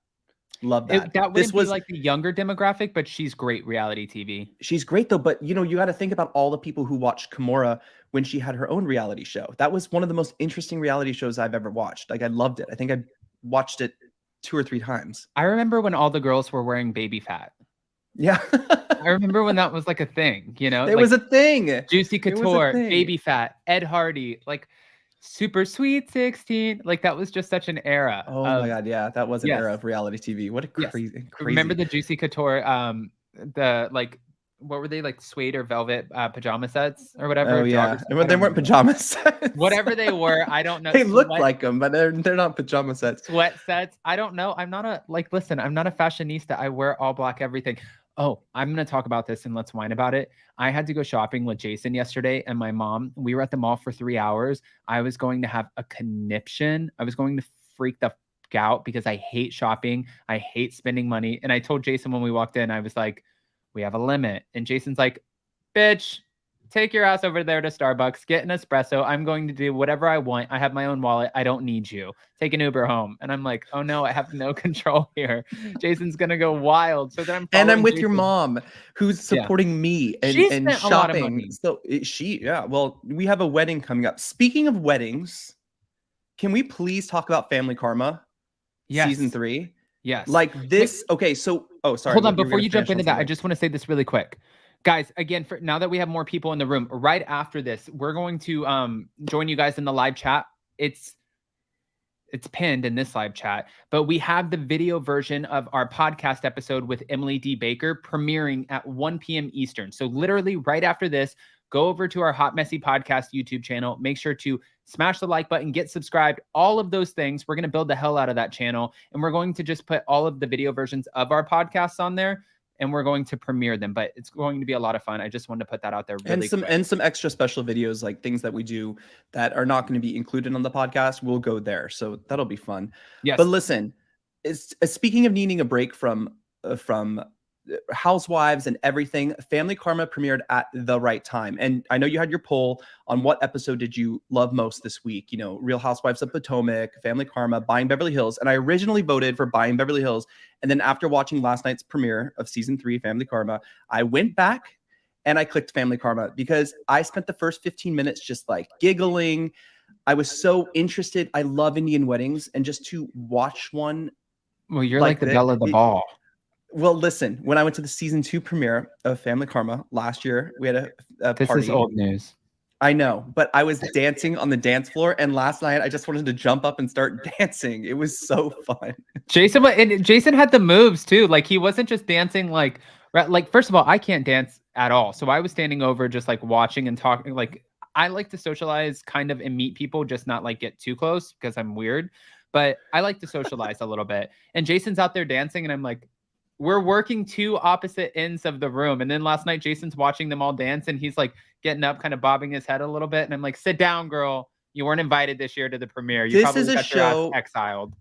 Love that. That wouldn't be like the younger demographic, but she's great reality TV. She's great though, but you know, you got to think about all the people who watched Kimora when she had her own reality show. That was one of the most interesting reality shows I've ever watched. Like I loved it. I think I watched it 2 or 3 times. I remember when all the girls were wearing baby fat. Yeah. I remember when that was like a thing, you know? It was a thing. Juicy Couture, baby fat, Ed Hardy, like Super Sweet 16. Like that was just such an era. Oh my God. Yeah. That was an era of reality TV. What a crazy. Remember the Juicy Couture, the like, what were they, like suede or velvet pajama sets or whatever? Oh yeah. They weren't pajama sets. Whatever they were. I don't know. They look like them, but they're not pajama sets. Sweat sets. I don't know. I'm not a fashionista. I wear all black everything. Oh, I'm going to talk about this and let's whine about it. I had to go shopping with Jason yesterday and my mom. We were at the mall for 3 hours. I was going to have a conniption. I was going to freak the f out because I hate shopping. I hate spending money. And I told Jason when we walked in, I was like, we have a limit. And Jason's like, bitch, take your ass over there to Starbucks, get an espresso. I'm going to do whatever I want. I have my own wallet. I don't need you. Take an Uber home. And I'm like, oh no, I have no control here. Jason's going to go wild. So then I'm with your mom who's supporting me and shopping. So well, we have a wedding coming up. Speaking of weddings, can we please talk about Family Karma? Yes. Season 3? Yes. Like this. Okay. So, sorry. Hold on. Before you jump into that, I just want to say this really quick. Guys, again, now that we have more people in the room, right after this, we're going to join you guys in the live chat. It's pinned in this live chat, but we have the video version of our podcast episode with Emily D. Baker premiering at 1 p.m. Eastern. So literally right after this, go over to our Hot Messy Podcast YouTube channel. Make sure to smash the like button, get subscribed, all of those things. We're going to build the hell out of that channel, and we're going to just put all of the video versions of our podcasts on there. And we're going to premiere them, but it's going to be a lot of fun. I just wanted to put that out there really quick. And some extra special videos, like things that we do that are not going to be included on the podcast, will go there. So that'll be fun. Yes. But listen, speaking of needing a break from Housewives and everything, Family Karma premiered at the right time. And I know you had your poll on what episode did you love most this week. You know, Real Housewives of Potomac, Family Karma, Buying Beverly Hills. And I originally voted for Buying Beverly Hills. And then after watching last night's premiere of season 3, Family Karma, I went back and I clicked Family Karma because I spent the first 15 minutes just like giggling. I was so interested. I love Indian weddings, and just to watch one. Well, you're like the belle of the ball. Well, listen, when I went to the season 2 premiere of Family Karma last year, we had a party. This is old news. I know, but I was dancing on the dance floor, and last night I just wanted to jump up and start dancing. It was so fun. Jason had the moves too. Like he wasn't just dancing like first of all, I can't dance at all. So I was standing over just like watching and talking. Like I like to socialize kind of and meet people, just not like get too close because I'm weird. But I like to socialize a little bit. And Jason's out there dancing, and I'm like, we're working 2 opposite ends of the room. And then last night, Jason's watching them all dance, and he's like getting up, kind of bobbing his head a little bit. And I'm like, sit down, girl. You weren't invited this year to the premiere. You This probably is a got your ass show. exiled.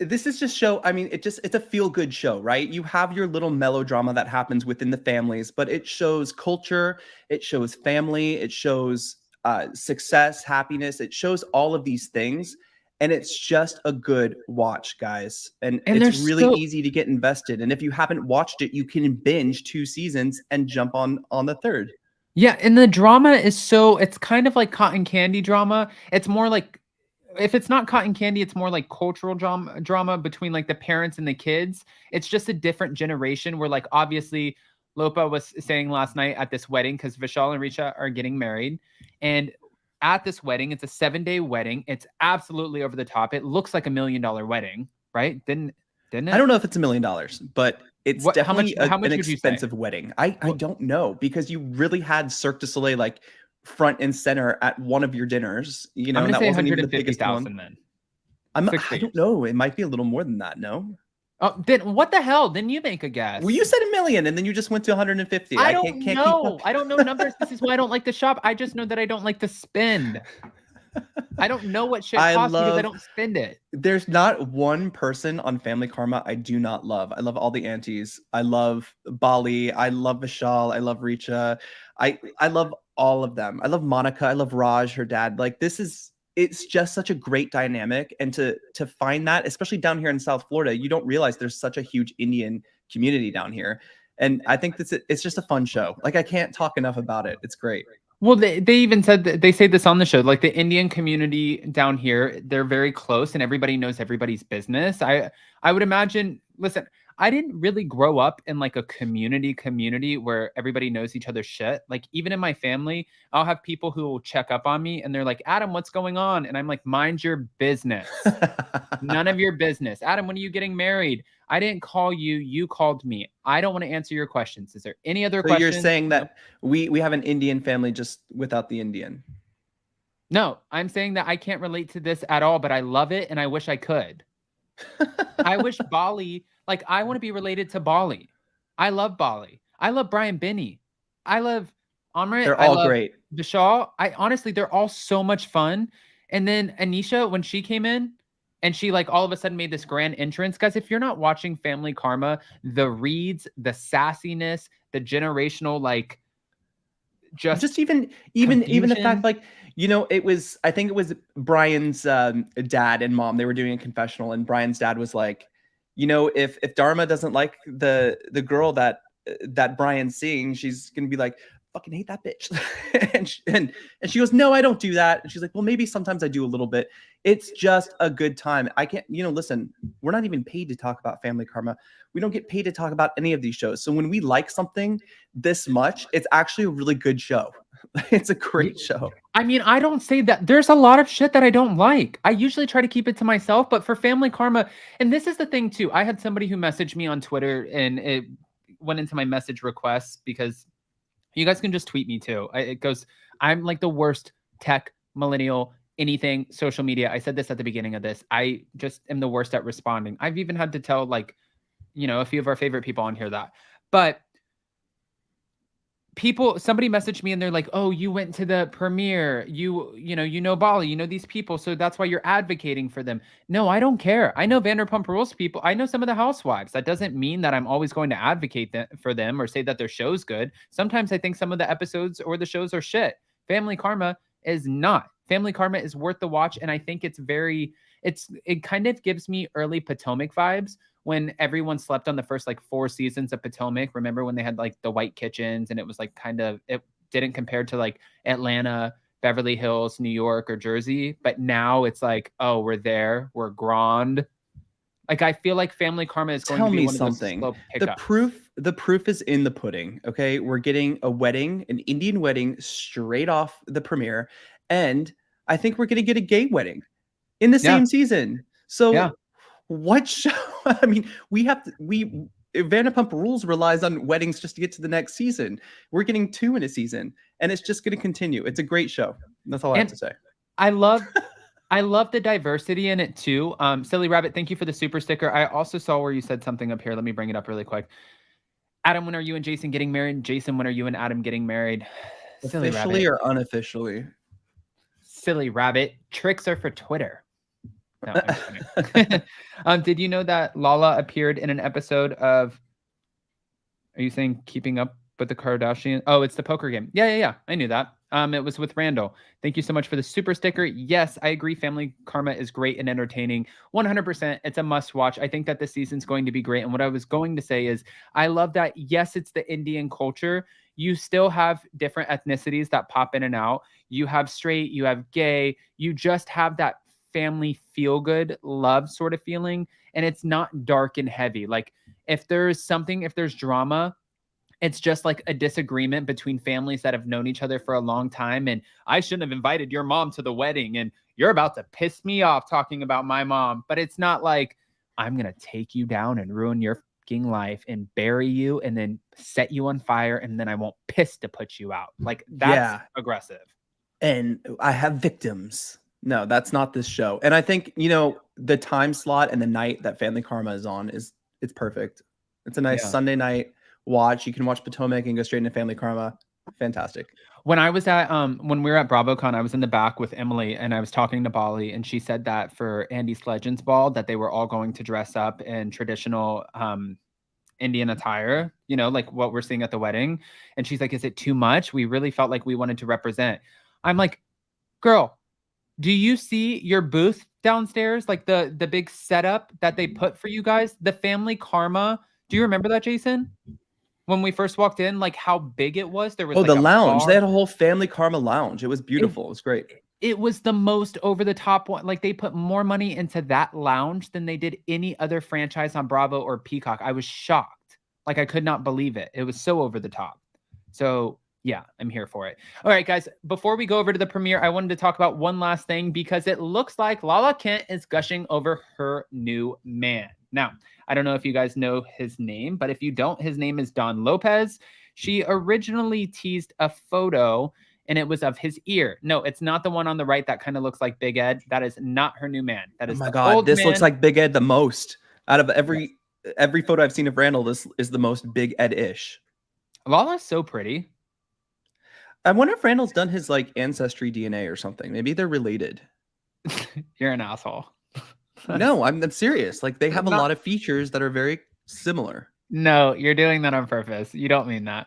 This is just show. I mean, it's a feel good show, right? You have your little melodrama that happens within the families, but it shows culture, it shows family, it shows success, happiness, it shows all of these things, and it's just a good watch, guys. And it's there's really still easy to get invested. And if you haven't watched it, you can binge 2 seasons and jump on the third. yeah, and the drama is so it's kind of like cotton candy drama. It's more like if it's not cotton candy, it's more like cultural drama between like the parents and the kids. It's just a different generation where like obviously Lopa was saying last night at this wedding because Vishal and Richa are getting married. And at this wedding, it's a 7-day wedding. It's absolutely over the top. It looks like $1 million wedding, right? Didn't it? I don't know if it's $1 million, but it's definitely how much an would you say? expensive wedding. I don't know, because you really had Cirque du Soleil like front and center at one of your dinners. You know, I'm and gonna that say wasn't even the biggest 150,000 one. then. I don't know. It might be a little more than that. No. Oh, then what the hell? Then you make a guess. Well, you said $1 million, and then you just went to 150. I can't don't keep know. up. I don't know numbers. This is why I don't like to shop. I just know that I don't like to spend. I don't know what shit costs because I don't spend it. There's not one person on Family Karma I do not love. I love all the aunties. I love Bali. I love Vishal. I love Richa. I love all of them. I love Monica. I love Raj, her dad. Like it's just such a great dynamic. And to find that, especially down here in South Florida, you don't realize there's such a huge Indian community down here. And I think it's just a fun show. Like I can't talk enough about it. It's great. Well, they even said that they say this on the show, like the Indian community down here, they're very close and everybody knows everybody's business. I would imagine, listen, I didn't really grow up in like a community where everybody knows each other's shit. Like even in my family, I'll have people who will check up on me and they're like, Adam, what's going on? And I'm like, mind your business. None of your business. Adam, when are you getting married? I didn't call you. You called me. I don't want to answer your questions. Is there any other questions? You're saying that we have an Indian family just without the Indian. No, I'm saying that I can't relate to this at all, but I love it and I wish I could. I wish Bali, like I want to be related to Bali. I love Bali. I love Brian Binney. I love Amrit. They're all great. Vishal. Honestly, they're all so much fun. And then Anisha, when she came in and she like all of a sudden made this grand entrance. Guys, if you're not watching Family Karma, the reads, the sassiness, the generational, like just even the fact, like, you know, I think it was Brian's dad and mom, they were doing a confessional and Brian's dad was like, you know, if Dharma doesn't like the girl that Brian's seeing, she's gonna be like, fucking hate that bitch. and she goes, no, I don't do that. And she's like, well, maybe sometimes I do a little bit. It's just a good time. I can't, you know, listen, we're not even paid to talk about Family Karma. We don't get paid to talk about any of these shows. So when we like something this much, it's actually a really good show. It's a great show. I mean, I don't say that. There's a lot of shit that I don't like. I usually try to keep it to myself, but for Family Karma, and this is the thing too, I had somebody who messaged me on Twitter and it went into my message requests because you guys can just tweet me too. It goes, I'm like the worst tech millennial, anything social media. I said this at the beginning of this. I just am the worst at responding. I've even had to tell like, you know, a few of our favorite people on here that, but somebody messaged me and they're like, oh, you went to the premiere, you know Bali, you know these people, so that's why you're advocating for them. No, I don't care. I know Vanderpump Rules people. I know some of the housewives. That doesn't mean that I'm always going to advocate for them or say that their show's good. Sometimes I think some of the episodes or the shows are shit. Family Karma is not. Family Karma is worth the watch, and I think it kind of gives me early Potomac vibes when everyone slept on the first like 4 seasons of Potomac. Remember when they had like the white kitchens and it was like it didn't compare to like Atlanta, Beverly Hills, New York, or Jersey. But now it's like, oh, we're there. We're grand. Like I feel like Family Karma is going to be one of those slow pickups. The proof is in the pudding. Okay. We're getting a wedding, an Indian wedding straight off the premiere. And I think we're going to get a gay wedding in the same season. So what show? I mean, Vanderpump Rules relies on weddings just to get to the next season. We're getting 2 in a season, and it's just going to continue. It's a great show. That's all I have to say. I love the diversity in it too. Silly Rabbit, thank you for the super sticker. I also saw where you said something up here. Let me bring it up really quick. Adam, when are you and Jason getting married? Jason, when are you and Adam getting married? Officially or unofficially? silly rabbit. Tricks are for Twitter. No, I'm just kidding. Did you know that Lala appeared in an episode of, are you saying Keeping Up with the Kardashians? Oh, it's the poker game. Yeah. I knew that. It was with Randall. Thank you so much for the super sticker. Yes, I agree. Family Karma is great and entertaining. 100%. It's a must watch. I think that the season's going to be great. And what I was going to say is I love that. Yes, it's the Indian culture. You still have different ethnicities that pop in and out. You have straight, you have gay. You just have that family feel good love sort of feeling. And it's not dark and heavy. Like if there's drama, it's just like a disagreement between families that have known each other for a long time. And I shouldn't have invited your mom to the wedding. And you're about to piss me off talking about my mom. But it's not like I'm going to take you down and ruin your fucking life and bury you and then set you on fire. And then I won't piss to put you out. Like that's aggressive. And I have victims. No, that's not this show. And I think, the time slot and the night that Family Karma is on it's perfect. It's a nice Sunday night watch. You can watch Potomac and go straight into Family Karma. Fantastic. When I was at when we were at BravoCon, I was in the back with Emily and I was talking to Bali, and she said that for Andy's Legends Ball that they were all going to dress up in traditional Indian attire, like what we're seeing at the wedding. And she's like, is it too much? We really felt like we wanted to represent. I'm like, girl, do you see your booth downstairs? Like the big setup that they put for you guys, the Family Karma. Do you remember that, Jason? When we first walked in, like how big it was. There was the lounge. Bar. They had a whole Family Karma lounge. It was beautiful. It was great. It was the most over the top one. Like they put more money into that lounge than they did any other franchise on Bravo or Peacock. I was shocked. Like I could not believe it. It was so over the top. So yeah, I'm here for it. All right, guys, before we go over to the premiere, I wanted to talk about one last thing because it looks like Lala Kent is gushing over her new man. Now, I don't know if you guys know his name, but if you don't, his name is Don Lopez. She originally teased a photo and it was of his ear. No, it's not the one on the right that kind of looks like Big Ed. That is not her new man. That is my God, this looks like Big Ed the most. Out of every photo I've seen of Randall, this is the most Big Ed-ish. Lala's so pretty. I wonder if Randall's done his like ancestry DNA or something. Maybe they're related. You're an asshole. No, I'm serious. Like they have a lot of features that are very similar. No, you're doing that on purpose. You don't mean that.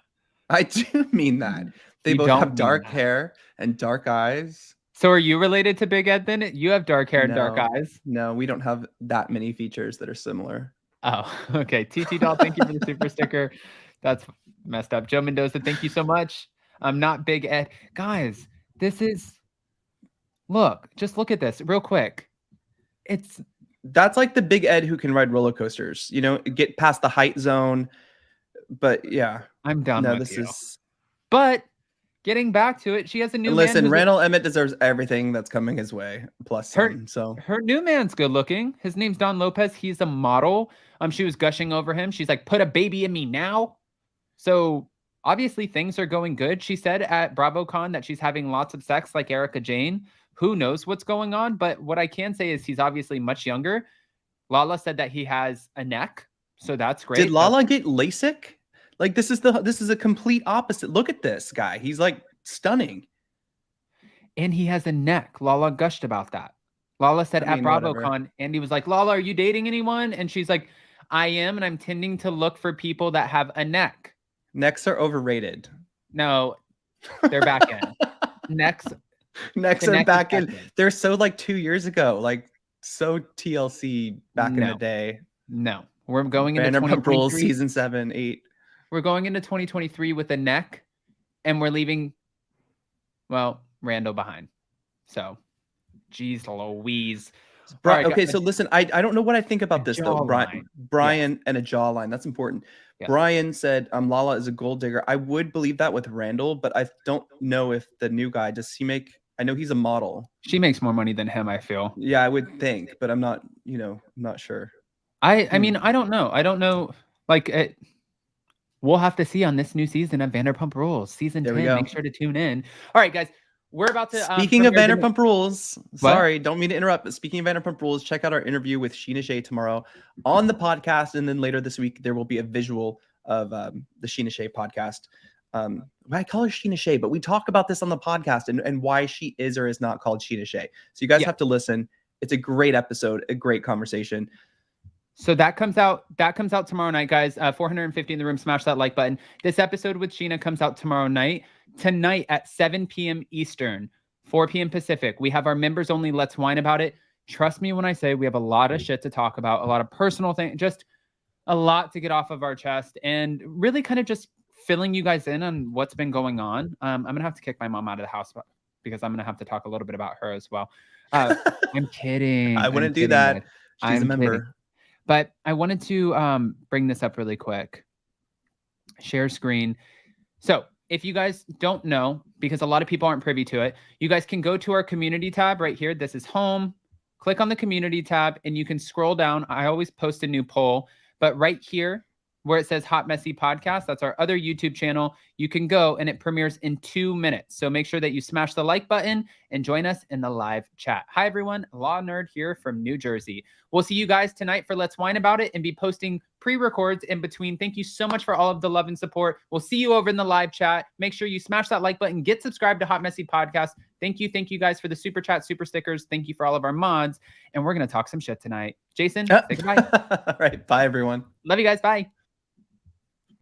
I do mean that. They both have dark hair and dark eyes. So are you related to Big Ed then? You have dark hair and dark eyes. No, we don't have that many features that are similar. Oh, okay. TT Doll, thank you for the super sticker. That's messed up. Joe Mendoza, thank you so much. I'm not Big Ed. Guys, just look at this real quick. That's like the Big Ed who can ride roller coasters, get past the height zone. But yeah, I'm done with you. But getting back to it, she has a new man. Listen, Randall Emmett deserves everything that's coming his way. Plus some, her new man's good looking. His name's Don Lopez. He's a model. She was gushing over him. She's like, put a baby in me now. So obviously things are going good. She said at BravoCon that she's having lots of sex like Erica Jane. Who knows what's going on? But what I can say is he's obviously much younger. Lala said that he has a neck. So that's great. Did Lala get LASIK? Like this is a complete opposite. Look at this guy. He's like stunning. And he has a neck. Lala gushed about that. Lala said at BravoCon, Andy was like, Lala, are you dating anyone? And she's like, I am. And I'm tending to look for people that have a neck. Necks are overrated. No, they're back in. Necks are back in. They're so like 2 years ago, like so TLC back in the day. No, we're going into Vanderpump Rules season 7, 8. We're going into 2023 with a neck, and we're leaving, Randall behind. So, geez Louise. Okay, so listen, I don't know what I think about this though. Brian and a jawline. That's important. Yes. Brian said Lala is a gold digger. I would believe that with Randall, but I don't know if the new guy, does he make, I know he's a model. She makes more money than him, I feel. Yeah, I would think, but I'm not, I'm not sure. I mean, I don't know. Like, we'll have to see on this new season of Vanderpump Rules. Season 10, make sure to tune in. All right, guys. We're about to... Speaking of Vanderpump Rules, sorry, don't mean to interrupt, but speaking of Vanderpump Rules, check out our interview with Sheena Shea tomorrow on the podcast, and then later this week, there will be a visual of the Sheena Shea podcast. I call her Sheena Shea, but we talk about this on the podcast and why she is or is not called Sheena Shea. So you guys have to listen. It's a great episode, a great conversation. So that comes out tomorrow night, guys. 450 in the room. Smash that like button. This episode with Sheena comes out tomorrow night. Tonight at 7 p.m. Eastern, 4 p.m. Pacific. We have our members only Let's Whine About It. Trust me when I say we have a lot of shit to talk about, a lot of personal things, just a lot to get off of our chest, and really kind of just filling you guys in on what's been going on. I'm going to have to kick my mom out of the house because I'm going to have to talk a little bit about her as well. I'm kidding. I wouldn't do that. She's a member. Kidding. But I wanted to bring this up really quick. Share screen. So if you guys don't know, because a lot of people aren't privy to it, you guys can go to our community tab right here. This is home. Click on the community tab and you can scroll down. I always post a new poll, but right here where it says Hot Messy Podcast, that's our other YouTube channel. You can go and it premieres in 2 minutes. So make sure that you smash the like button and join us in the live chat. Hi, everyone. Law Nerd here from New Jersey. We'll see you guys tonight for Let's Whine About It and be posting pre-records in between. Thank you so much for all of the love and support. We'll see you over in the live chat. Make sure you smash that like button. Get subscribed to Hot Messy Podcast. Thank you. Thank you guys for the super chat, super stickers. Thank you for all of our mods. And we're going to talk some shit tonight. Jason, say goodbye. All right. Bye, everyone. Love you guys. Bye.